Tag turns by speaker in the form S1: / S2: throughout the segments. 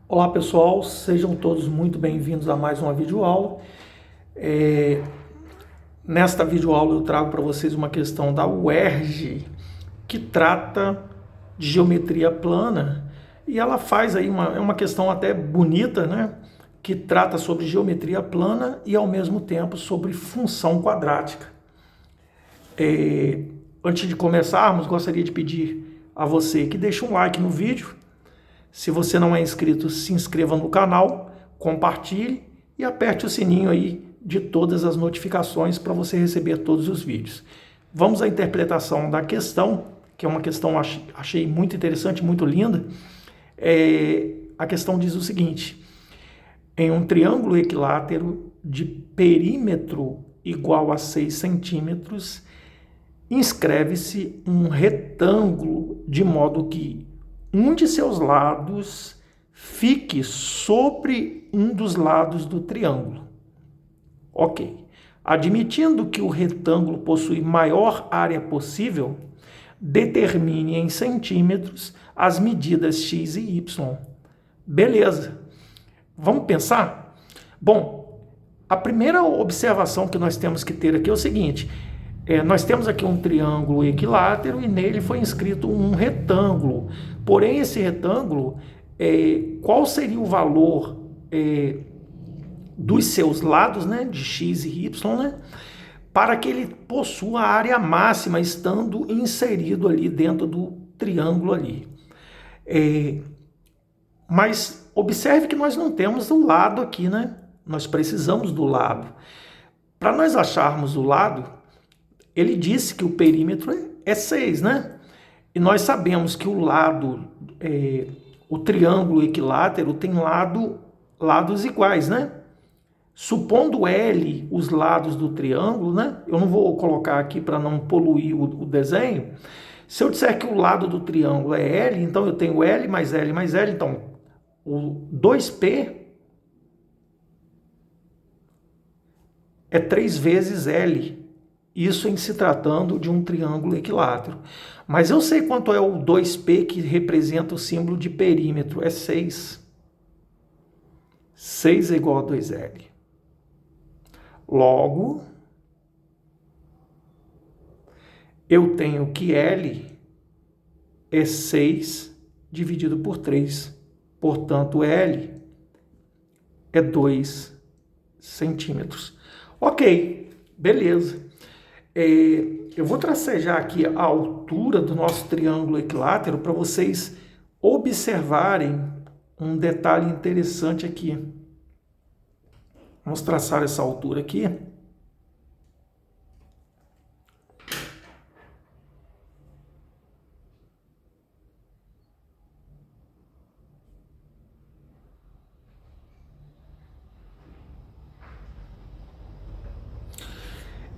S1: Olá pessoal, sejam todos muito bem-vindos a mais uma videoaula. Nesta videoaula eu trago para vocês uma questão da UERJ que trata de geometria plana e ela faz aí uma questão até bonita, né? Que trata sobre geometria plana e ao mesmo tempo sobre função quadrática. Antes de começarmos, gostaria de pedir a você que deixe um like no vídeo. Se você não é inscrito, se inscreva no canal, compartilhe e aperte o sininho aí de todas as notificações para você receber todos os vídeos. Vamos à interpretação da questão, que é uma questão achei muito interessante, muito linda. A questão diz o seguinte: em um triângulo equilátero de perímetro igual a 6 centímetros, inscreve-se um retângulo de modo que um de seus lados fique sobre um dos lados do triângulo. Ok. Admitindo que o retângulo possui maior área possível, determine em centímetros as medidas x e y. Beleza. Vamos pensar? Bom, a primeira observação que nós temos que ter aqui é o seguinte: nós temos aqui um triângulo equilátero e nele foi inscrito um retângulo. Porém, esse retângulo, qual seria o valor dos seus lados, né, de x e y, né, para que ele possua a área máxima estando inserido ali dentro do triângulo ali? Mas observe que nós não temos o lado aqui, né? Nós precisamos do lado. Para nós acharmos o lado, ele disse que o perímetro é 6, né? E nós sabemos que o lado, o triângulo equilátero tem lados iguais, né? Supondo L os lados do triângulo, né? Eu não vou colocar aqui para não poluir o desenho. Se eu disser que o lado do triângulo é L, então eu tenho L mais L mais L. Então, o 2P é 3 vezes L. Isso em se tratando de um triângulo equilátero. Mas eu sei quanto é o 2P que representa o símbolo de perímetro. É 6. 6 é igual a 2L. Logo, eu tenho que L é 6 dividido por 3. Portanto, L é 2 centímetros. Ok, beleza. Eu vou tracejar aqui a altura do nosso triângulo equilátero para vocês observarem um detalhe interessante aqui. Vamos traçar essa altura aqui.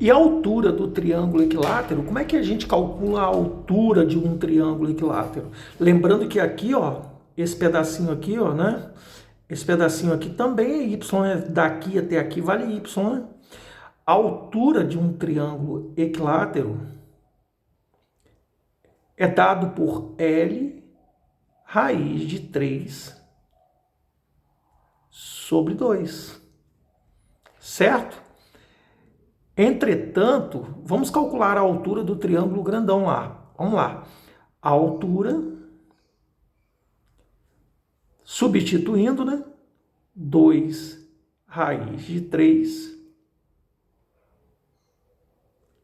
S1: E a altura do triângulo equilátero, como é que a gente calcula a altura de um triângulo equilátero? Lembrando que aqui, ó, esse pedacinho aqui, ó, né? Esse pedacinho aqui também é y, né? Daqui até aqui vale y, né? A altura de um triângulo equilátero é dado por L raiz de 3 sobre 2, certo? Entretanto, vamos calcular a altura do triângulo grandão lá. Vamos lá. A altura, substituindo, né? 2 raiz de 3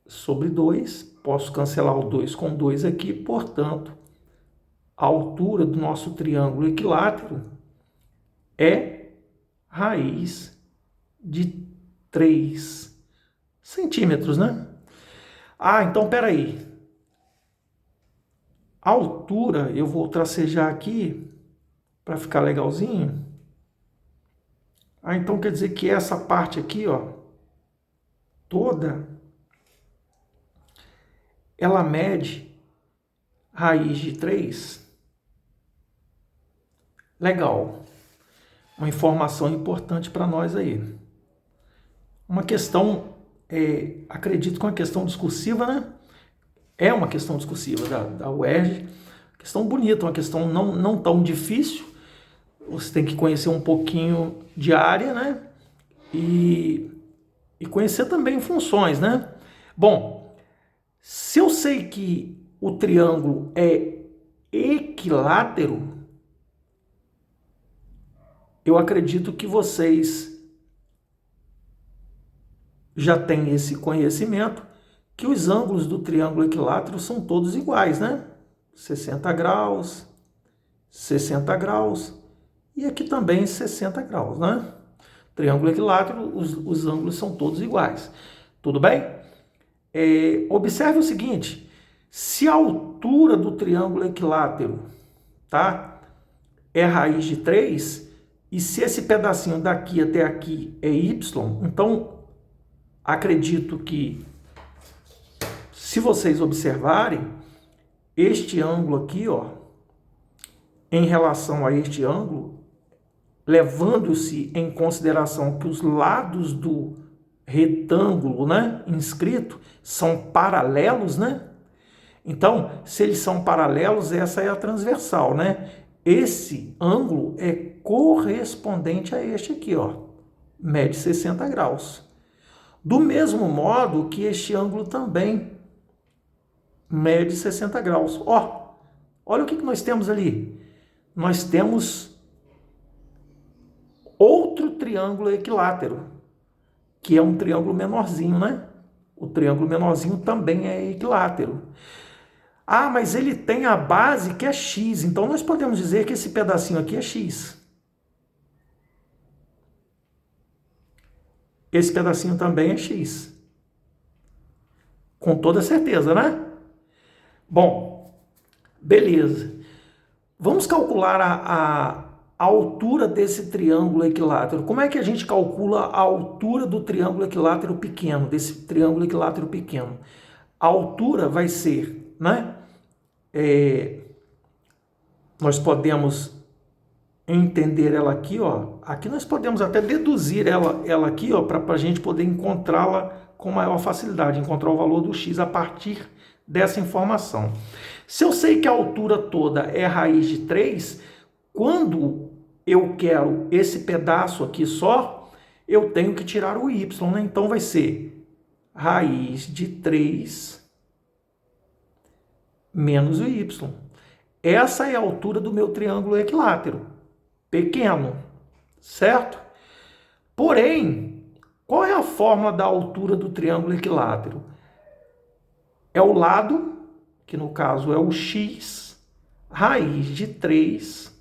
S1: sobre 2. Posso cancelar o 2 com 2 aqui. Portanto, a altura do nosso triângulo equilátero é raiz de 3 centímetros, né? Ah, então peraí. A altura, eu vou tracejar aqui para ficar legalzinho. Ah, então quer dizer que essa parte aqui, ó, toda, ela mede raiz de 3. Legal. Uma informação importante para nós aí. Uma questão, acredito que uma questão discursiva, né? É uma questão discursiva da UERJ. Questão bonita, uma questão não tão difícil. você tem que conhecer um pouquinho de área, né? E conhecer também funções, né? Bom, se eu sei que o triângulo é equilátero, eu acredito que vocês já têm esse conhecimento, que os ângulos do triângulo equilátero são todos iguais, né? 60 graus, 60 graus e aqui também 60 graus, né? Triângulo equilátero, os ângulos são todos iguais. Tudo bem? Observe o seguinte, se a altura do triângulo equilátero, tá, é raiz de 3, e se esse pedacinho daqui até aqui é y, então acredito que, se vocês observarem, este ângulo aqui, ó, em relação a este ângulo, levando-se em consideração que os lados do retângulo, né, inscrito, são paralelos, né? Então, se eles são paralelos, essa é a transversal, né? Esse ângulo é correspondente a este aqui, ó, mede 60 graus. Do mesmo modo que este ângulo também mede 60 graus. Ó, olha o que nós temos ali. Nós temos outro triângulo equilátero, que é um triângulo menorzinho, né? O triângulo menorzinho também é equilátero. Ah, mas ele tem a base que é x, então nós podemos dizer que esse pedacinho aqui é x. Esse pedacinho também é x. Com toda certeza, né? Bom, beleza. Vamos calcular a altura desse triângulo equilátero. Como é que a gente calcula a altura do triângulo equilátero pequeno, desse triângulo equilátero pequeno? A altura vai ser, né? Nós podemos entender ela aqui, ó. Aqui nós podemos até deduzir ela aqui, ó, para a gente poder encontrá-la com maior facilidade, encontrar o valor do x a partir dessa informação. Se eu sei que a altura toda é raiz de 3, quando eu quero esse pedaço aqui só, eu tenho que tirar o y, né? Então vai ser raiz de 3 menos o y. Essa é a altura do meu triângulo equilátero, pequeno, certo? Porém, qual é a fórmula da altura do triângulo equilátero? É o lado, que no caso é o x, raiz de 3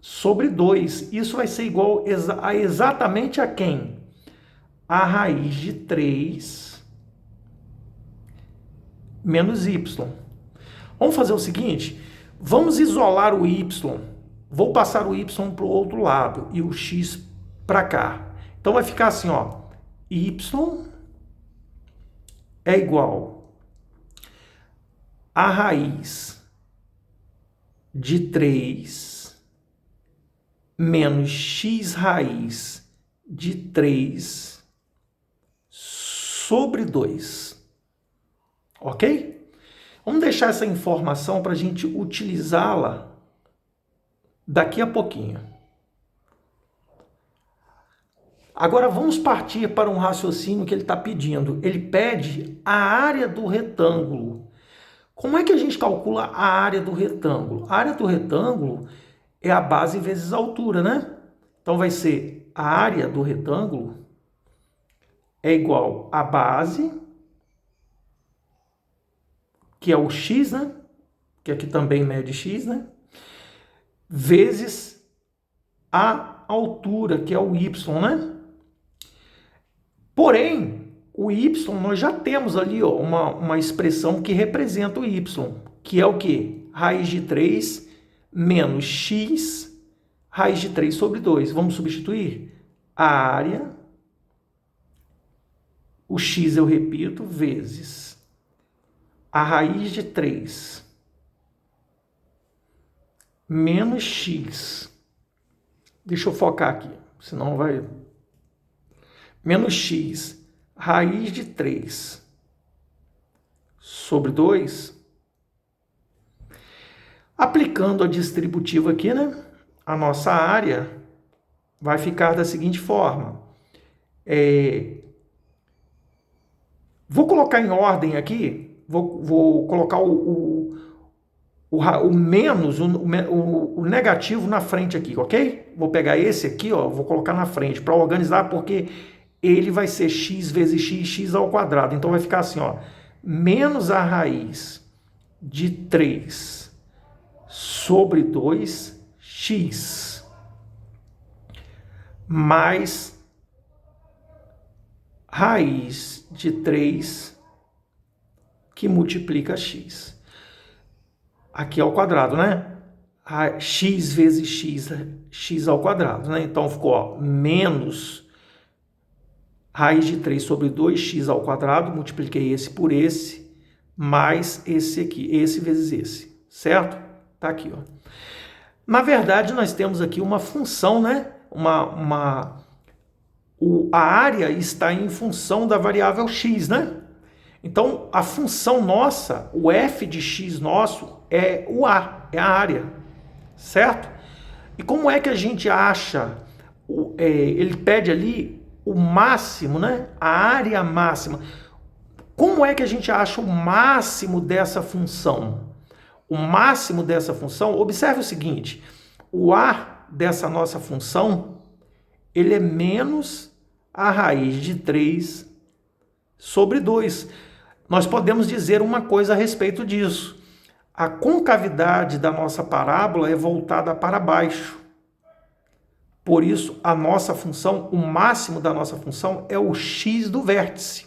S1: sobre 2. Isso vai ser igual a exatamente a quem? A raiz de 3 menos y. Vamos fazer o seguinte, vamos isolar o y. Vou passar o y para o outro lado e o x para cá. Então vai ficar assim, ó, y é igual a raiz de 3 menos x raiz de 3 sobre 2. Ok? Vamos deixar essa informação para a gente utilizá-la daqui a pouquinho. Agora vamos partir para um raciocínio que ele está pedindo. Ele pede a área do retângulo. Como é que a gente calcula a área do retângulo? A área do retângulo é a base vezes a altura, né? Então vai ser a área do retângulo é igual a base, que é o x, né? Que aqui também mede x, né? Vezes a altura, que é o y, né? Porém, o y, nós já temos ali, ó, uma expressão que representa o y, que é o quê? Raiz de 3 menos x, raiz de 3 sobre 2. Vamos substituir a área, o x eu repito, vezes a raiz de 3 menos x. Deixa eu focar aqui, senão vai... Menos x, raiz de 3 sobre 2. Aplicando a distributiva aqui, né? A nossa área vai ficar da seguinte forma. Vou colocar em ordem aqui, vou colocar o menos, o negativo na frente aqui, ok? Vou pegar esse aqui, ó, vou colocar na frente para organizar, porque ele vai ser x vezes x, x ao quadrado. Então vai ficar assim, ó, menos a raiz de 3 sobre 2x mais raiz de 3 que multiplica x. Aqui ao quadrado, né? X vezes x, x ao quadrado, né? Então ficou, ó, menos raiz de 3 sobre 2x ao quadrado, multipliquei esse por esse, mais esse aqui, esse vezes esse, certo? Tá aqui, ó. Na verdade, nós temos aqui uma função, né? A área está em função da variável x, né? Então, a função nossa, o f de x nosso, é o a, é a área, certo? E como é que a gente acha, ele pede ali o máximo, né? A área máxima. Como é que a gente acha o máximo dessa função? O máximo dessa função, observe o seguinte, o a dessa nossa função, ele é menos a raiz de 3 sobre 2. Nós podemos dizer uma coisa a respeito disso. A concavidade da nossa parábola é voltada para baixo. Por isso, a nossa função, o máximo da nossa função é o x do vértice.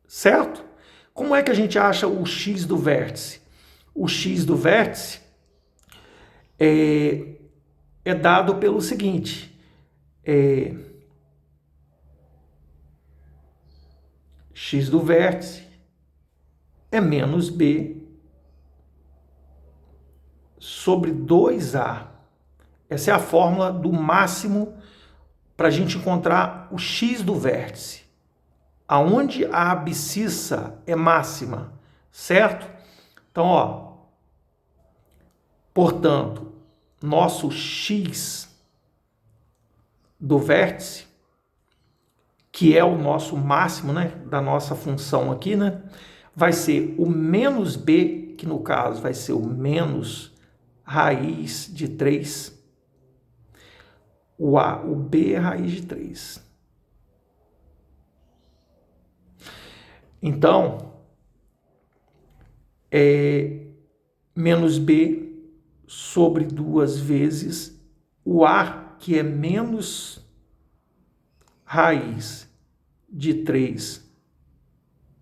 S1: Certo? Como é que a gente acha o x do vértice? O x do vértice é dado pelo seguinte, x do vértice é menos b sobre 2a. Essa é a fórmula do máximo para a gente encontrar o x do vértice, aonde a abscissa é máxima, certo? Então, ó, portanto, nosso x do vértice, que é o nosso máximo, né, da nossa função aqui, né, vai ser o menos b, que no caso vai ser o menos raiz de 3, o b é raiz de 3. Então, menos b sobre 2 vezes o a, que é menos raiz de 3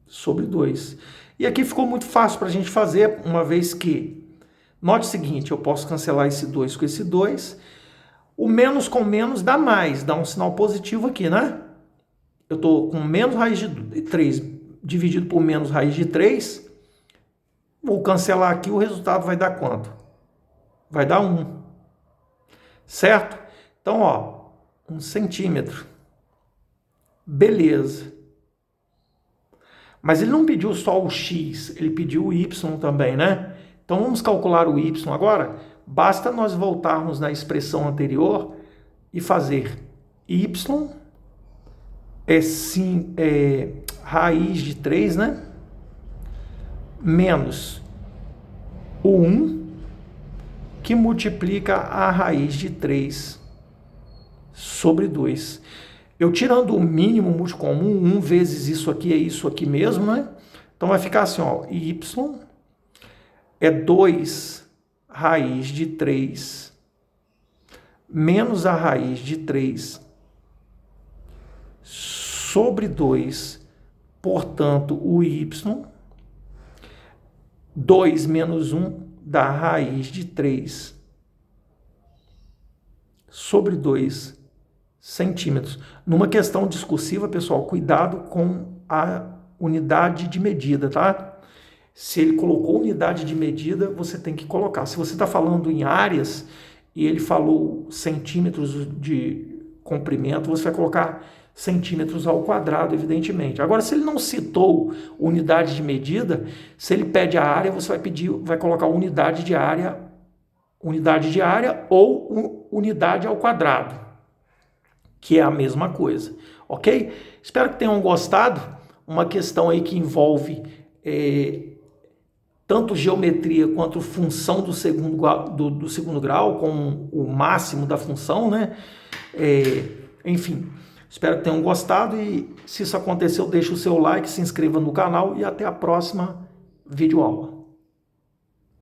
S1: sobre 2. E aqui ficou muito fácil para a gente fazer, uma vez que, note o seguinte, eu posso cancelar esse 2 com esse 2, o menos com menos dá mais, dá um sinal positivo aqui, né? Eu estou com menos raiz de 3 dividido por menos raiz de 3, vou cancelar aqui, o resultado vai dar quanto? Vai dar 1. Certo? Então, ó, 1 centímetro. Beleza. Mas ele não pediu só o x, ele pediu o y também, né? Então, vamos calcular o y agora? Basta nós voltarmos na expressão anterior e fazer y raiz de 3, né? Menos o 1, que multiplica a raiz de 3 sobre 2. Eu tirando o mínimo múltiplo comum, 1 vezes isso aqui é isso aqui mesmo, né? Então vai ficar assim, ó, y é 2 raiz de 3 menos a raiz de 3 sobre 2, portanto, o y, 2 menos 1 dá raiz de 3 sobre 2 centímetros. Numa questão discursiva, pessoal, cuidado com a unidade de medida, tá? Se ele colocou unidade de medida, você tem que colocar. Se você está falando em áreas e ele falou centímetros de comprimento, você vai colocar centímetros ao quadrado, evidentemente. Agora, se ele não citou unidade de medida, se ele pede a área, você vai colocar unidade de área ou unidade ao quadrado, que é a mesma coisa, ok? Espero que tenham gostado. Uma questão aí que envolve tanto geometria quanto função do segundo grau, com o máximo da função, né? Enfim, espero que tenham gostado e se isso aconteceu, deixe o seu like, se inscreva no canal e até a próxima videoaula.